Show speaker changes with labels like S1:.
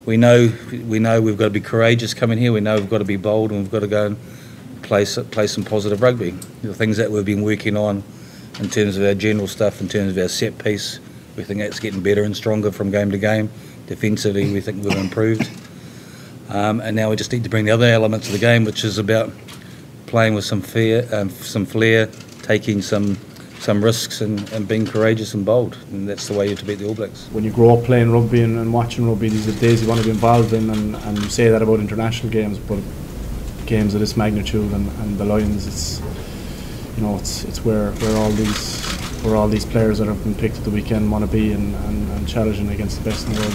S1: we know we've got to be courageous coming here. We know we've got to be bold, and we've got to go and play some positive rugby. The things that we've been working on in terms of our general stuff, in terms of our set piece, we think that's getting better and stronger from game to game. Defensively, we think we've improved. And now we just need to bring the other elements of the game, which is about playing with some flair, taking some risks and being courageous and bold. And that's the way to beat the All Blacks.
S2: When you grow up playing rugby and watching rugby, these are the days you want to be involved in, and you say that about international games, but games of this magnitude and the Lions, it's where all these players that have been picked at the weekend want to be and challenging against the best in the world.